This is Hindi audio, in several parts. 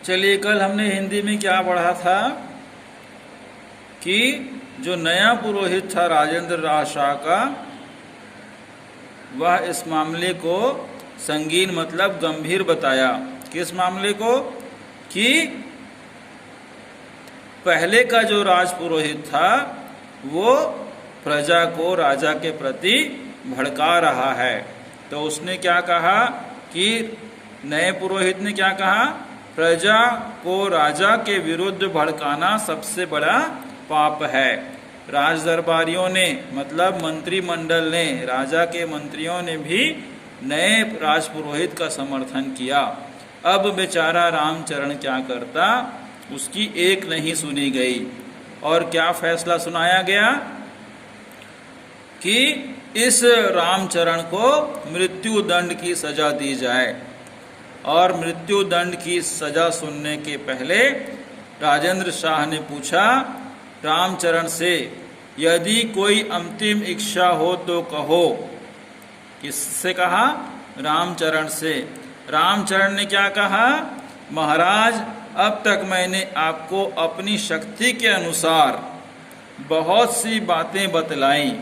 चलिए, कल हमने हिंदी में क्या पढ़ा था कि जो नया पुरोहित था राजेंद्र राज शाह का, वह इस मामले को संगीन मतलब गंभीर बताया। किस मामले को? कि पहले का जो राजपुरोहित था वो प्रजा को राजा के प्रति भड़का रहा है। तो उसने क्या कहा कि नए पुरोहित ने क्या कहा? प्रजा को राजा के विरुद्ध भड़काना सबसे बड़ा पाप है। राज दरबारियों ने मतलब मंत्रिमंडल ने, राजा के मंत्रियों ने भी नए राजपुरोहित का समर्थन किया। अब बेचारा रामचरण क्या करता? उसकी एक नहीं सुनी गई। और क्या फैसला सुनाया गया कि इस रामचरण को मृत्यु दंड की सजा दी जाए। और मृत्यु दंड की सजा सुनने के पहले राजेंद्र शाह ने पूछा रामचरण से, यदि कोई अंतिम इच्छा हो तो कहो। किससे कहा? रामचरण से। रामचरण ने क्या कहा? महाराज, अब तक मैंने आपको अपनी शक्ति के अनुसार बहुत सी बातें बतलाई।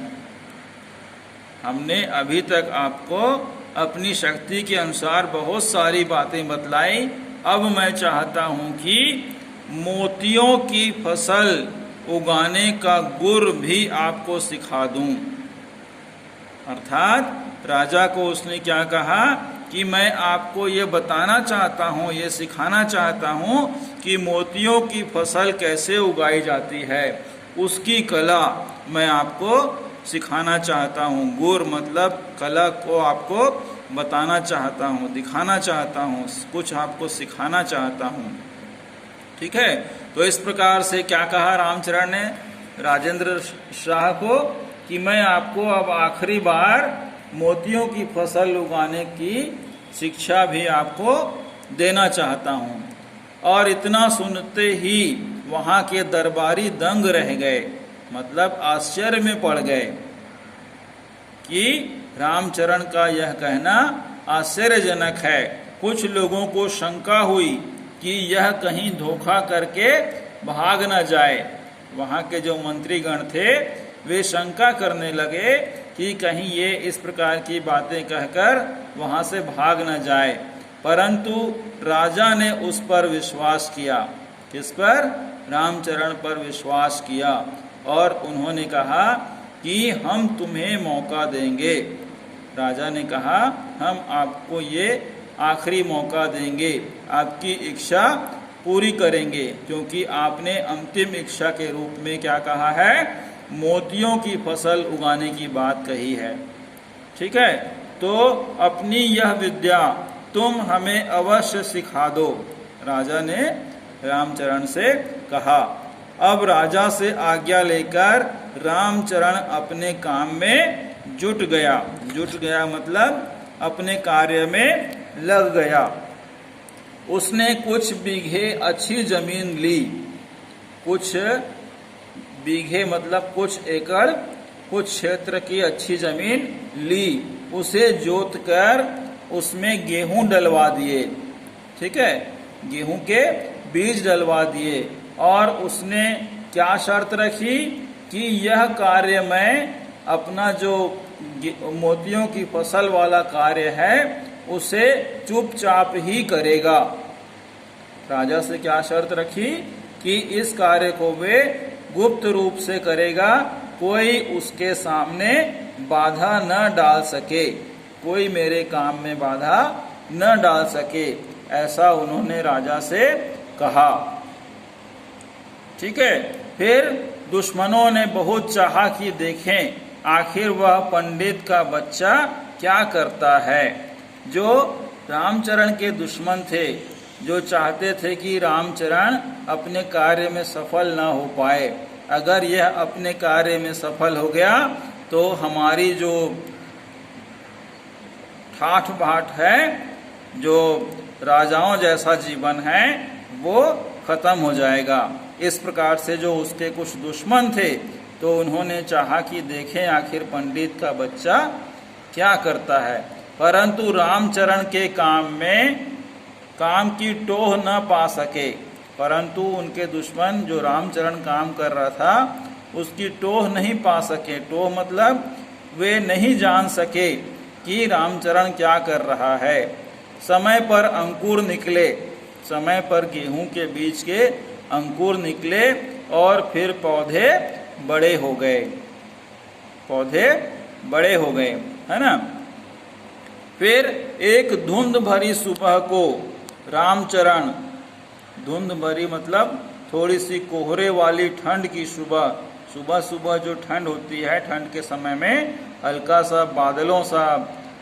हमने अभी तक आपको अपनी शक्ति के अनुसार बहुत सारी बातें बतलाई। अब मैं चाहता हूं कि मोतियों की फसल उगाने का गुर भी आपको सिखा दूं। अर्थात राजा को उसने क्या कहा कि मैं आपको ये बताना चाहता हूँ, ये सिखाना चाहता हूँ कि मोतियों की फसल कैसे उगाई जाती है, उसकी कला मैं आपको सिखाना चाहता हूँ। गुर मतलब कला को आपको बताना चाहता हूँ, दिखाना चाहता हूँ, कुछ आपको सिखाना चाहता हूँ। ठीक है। तो इस प्रकार से क्या कहा रामचरण ने राजेंद्र शाह को कि मैं आपको अब आखिरी बार मोतियों की फसल उगाने की शिक्षा भी आपको देना चाहता हूँ। और इतना सुनते ही वहाँ के दरबारी दंग रह गए, मतलब आश्चर्य में पड़ गए कि रामचरण का यह कहना आश्चर्यजनक है। कुछ लोगों को शंका हुई कि यह कहीं धोखा करके भाग न जाए। वहाँ के जो मंत्रीगण थे वे शंका करने लगे कि कहीं ये इस प्रकार की बातें कहकर वहाँ से भाग न जाए। परंतु राजा ने उस पर विश्वास किया। किस पर? रामचरण पर विश्वास किया। और उन्होंने कहा कि हम तुम्हें मौका देंगे। राजा ने कहा हम आपको ये आखिरी मौका देंगे, आपकी इच्छा पूरी करेंगे, क्योंकि आपने अंतिम इच्छा के रूप में क्या कहा है? मोतियों की फसल उगाने की बात कही है। ठीक है। तो अपनी यह विद्या तुम हमें अवश्य सिखा दो, राजा ने रामचरण से कहा। अब राजा से आज्ञा लेकर रामचरण अपने काम में जुट गया। जुट गया मतलब अपने कार्य में लग गया। उसने कुछ बीघे अच्छी जमीन ली। कुछ बीघे मतलब कुछ एकड़, कुछ क्षेत्र की अच्छी जमीन ली। उसे जोतकर उसमें गेहूं डलवा दिए। ठीक है, गेहूं के बीज डलवा दिए। और उसने क्या शर्त रखी कि यह कार्य मैं अपना जो मोतियों की फसल वाला कार्य है उसे चुपचाप ही करेगा। राजा से क्या शर्त रखी कि इस कार्य को वे गुप्त रूप से करेगा, कोई उसके सामने बाधा न डाल सके, कोई मेरे काम में बाधा न डाल सके, ऐसा उन्होंने राजा से कहा। ठीक है। फिर दुश्मनों ने बहुत चाहा कि देखें आखिर वह पंडित का बच्चा क्या करता है। जो रामचरण के दुश्मन थे, जो चाहते थे कि रामचरण अपने कार्य में सफल न हो पाए, अगर यह अपने कार्य में सफल हो गया तो हमारी जो ठाठ बाट है, जो राजाओं जैसा जीवन है, वो खत्म हो जाएगा। इस प्रकार से जो उसके कुछ दुश्मन थे तो उन्होंने चाहा कि देखें आखिर पंडित का बच्चा क्या करता है। परंतु रामचरण के काम में काम की टोह न पा सके, परंतु उनके दुश्मन जो रामचरण काम कर रहा था उसकी टोह नहीं पा सके। टोह मतलब वे नहीं जान सके कि रामचरण क्या कर रहा है। समय पर अंकुर निकले, समय पर गेहूं के बीज के अंकुर निकले और फिर पौधे बड़े हो गए, पौधे बड़े हो गए, है ना। फिर एक धुंध भरी सुबह को रामचरण, धुंध भरी मतलब थोड़ी सी कोहरे वाली ठंड की सुबह, सुबह सुबह जो ठंड होती है, ठंड के समय में हल्का सा बादलों सा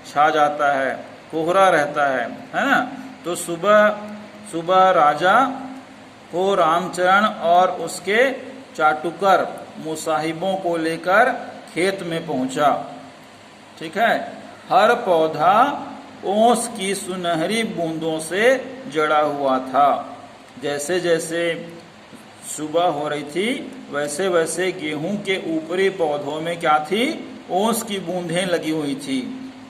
छा जाता है, कोहरा रहता है ना। तो सुबह सुबह राजा को रामचरण और उसके चाटुकर मुसाहिबों को लेकर खेत में पहुंचा। ठीक है। हर पौधा ओस की सुनहरी बूंदों से जड़ा हुआ था। जैसे जैसे सुबह हो रही थी वैसे वैसे गेहूं के ऊपरी पौधों में क्या थी, ओस की बूंदें लगी हुई थी,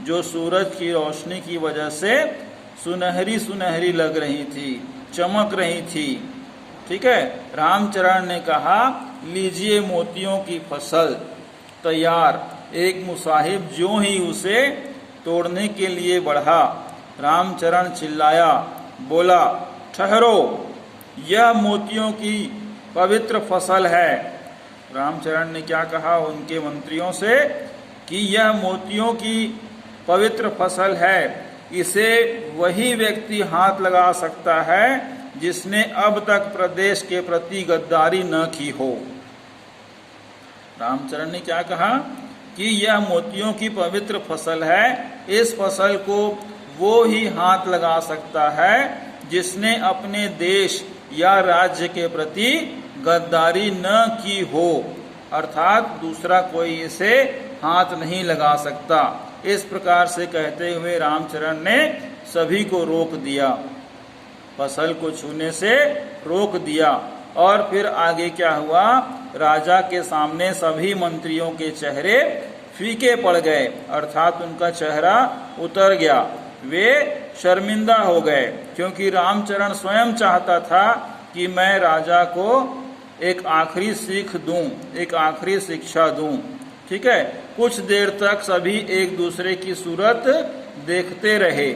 जो सूरज की रोशनी की वजह से सुनहरी सुनहरी लग रही थी, चमक रही थी। ठीक है। रामचरण ने कहा, लीजिए मोतियों की फसल तैयार। एक मुसाहिब ज्यों ही उसे तोड़ने के लिए बढ़ा, रामचरण चिल्लाया, बोला, ठहरो, यह मोतियों की पवित्र फसल है। रामचरण ने क्या कहा उनके मंत्रियों से कि यह मोतियों की पवित्र फसल है, इसे वही व्यक्ति हाथ लगा सकता है जिसने अब तक प्रदेश के प्रति गद्दारी न की हो। रामचरण ने क्या कहा कि यह मोतियों की पवित्र फसल है, इस फसल को वो ही हाथ लगा सकता है जिसने अपने देश या राज्य के प्रति गद्दारी न की हो, अर्थात दूसरा कोई इसे हाथ नहीं लगा सकता। इस प्रकार से कहते हुए रामचरण ने सभी को रोक दिया, फसल को छूने से रोक दिया। और फिर आगे क्या हुआ, राजा के सामने सभी मंत्रियों के चेहरे फीके पड़ गए, अर्थात उनका चेहरा उतर गया, वे शर्मिंदा हो गए, क्योंकि रामचरण स्वयं चाहता था कि मैं राजा को एक आखिरी सीख दूं, एक आखिरी शिक्षा दूं। ठीक है। कुछ देर तक सभी एक दूसरे की सूरत देखते रहे,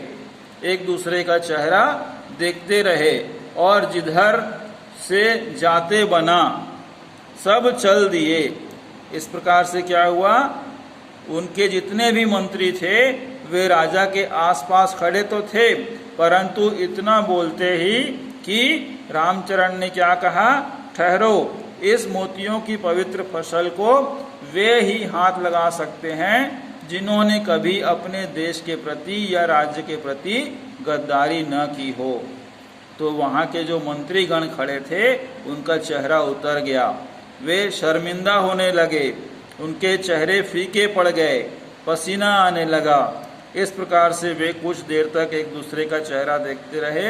एक दूसरे का चेहरा देखते रहे, और जिधर से जाते बना सब चल दिए। इस प्रकार से क्या हुआ, उनके जितने भी मंत्री थे वे राजा के आसपास खड़े तो थे, परंतु इतना बोलते ही कि रामचरण ने क्या कहा, ठहरो, इस मोतियों की पवित्र फसल को वे ही हाथ लगा सकते हैं जिन्होंने कभी अपने देश के प्रति या राज्य के प्रति गद्दारी न की हो। तो वहाँ के जो मंत्रीगण खड़े थे उनका चेहरा उतर गया, वे शर्मिंदा होने लगे, उनके चेहरे फीके पड़ गए, पसीना आने लगा। इस प्रकार से वे कुछ देर तक एक दूसरे का चेहरा देखते रहे,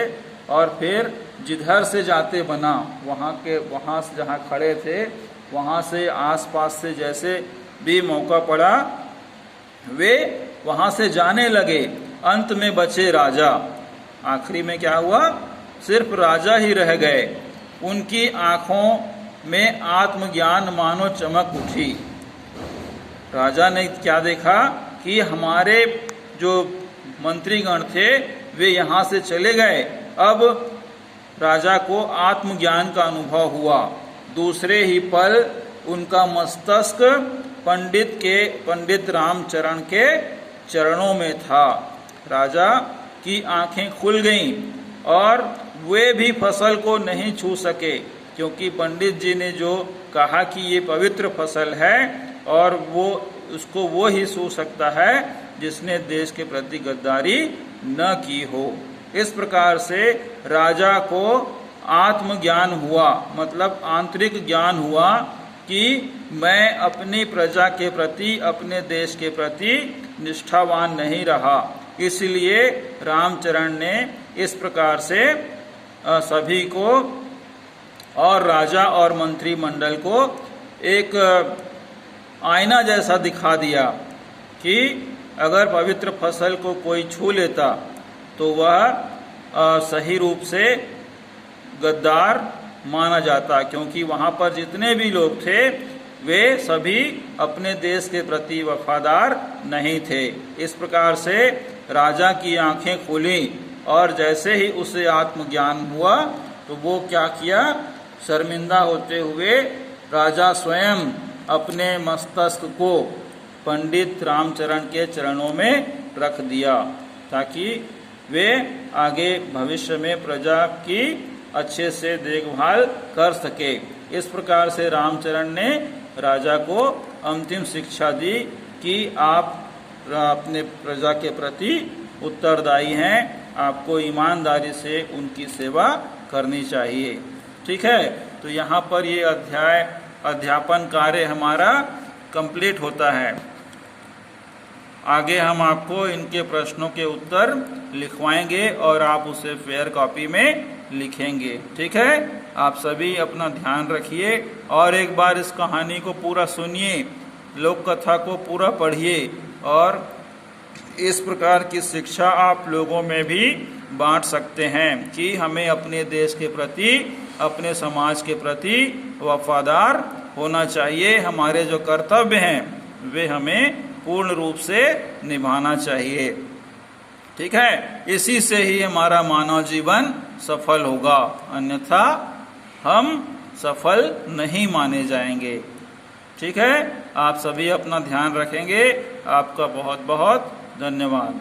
और फिर जिधर से जाते बना, वहाँ से जहाँ खड़े थे वहाँ से आसपास से जैसे भी मौका पड़ा वे वहाँ से जाने लगे। अंत में बचे राजा। आखिरी में क्या हुआ, सिर्फ राजा ही रह गए। उनकी आंखों में आत्मज्ञान मानो चमक उठी। राजा ने क्या देखा कि हमारे जो मंत्रीगण थे वे यहाँ से चले गए। अब राजा को आत्मज्ञान का अनुभव हुआ। दूसरे ही पल उनका मस्तिष्क पंडित रामचरण के चरणों में था। राजा की आंखें खुल गईं और वे भी फसल को नहीं छू सके, क्योंकि पंडित जी ने जो कहा कि ये पवित्र फसल है और उसको वो ही छू सकता है जिसने देश के प्रति गद्दारी न की हो। इस प्रकार से राजा को आत्मज्ञान हुआ, मतलब आंतरिक ज्ञान हुआ कि मैं अपनी प्रजा के प्रति, अपने देश के प्रति निष्ठावान नहीं रहा। इसलिए रामचरण ने इस प्रकार से सभी को और राजा और मंत्रिमंडल को एक आईना जैसा दिखा दिया कि अगर पवित्र फसल को कोई छू लेता तो वह सही रूप से गद्दार माना जाता, क्योंकि वहाँ पर जितने भी लोग थे वे सभी अपने देश के प्रति वफादार नहीं थे। इस प्रकार से राजा की आंखें खुली और जैसे ही उसे आत्मज्ञान हुआ तो वो क्या किया, शर्मिंदा होते हुए राजा स्वयं अपने मस्तक को पंडित रामचरण के चरणों में रख दिया, ताकि वे आगे भविष्य में प्रजा की अच्छे से देखभाल कर सके। इस प्रकार से रामचरण ने राजा को अंतिम शिक्षा दी कि आप अपने प्रजा के प्रति उत्तरदायी हैं, आपको ईमानदारी से उनकी सेवा करनी चाहिए। ठीक है, तो यहाँ पर ये अध्यापन कार्य हमारा कंप्लीट होता है। आगे हम आपको इनके प्रश्नों के उत्तर लिखवाएंगे और आप उसे फेयर कॉपी में लिखेंगे। ठीक है, आप सभी अपना ध्यान रखिए और एक बार इस कहानी को पूरा सुनिए, लोक कथा को पूरा पढ़िए और इस प्रकार की शिक्षा आप लोगों में भी बांट सकते हैं कि हमें अपने देश के प्रति, अपने समाज के प्रति वफादार होना चाहिए। हमारे जो कर्तव्य हैं वे हमें पूर्ण रूप से निभाना चाहिए। ठीक है, इसी से ही हमारा मानव जीवन सफल होगा, अन्यथा हम सफल नहीं माने जाएंगे। ठीक है, आप सभी अपना ध्यान रखेंगे। आपका बहुत बहुत धन्यवाद।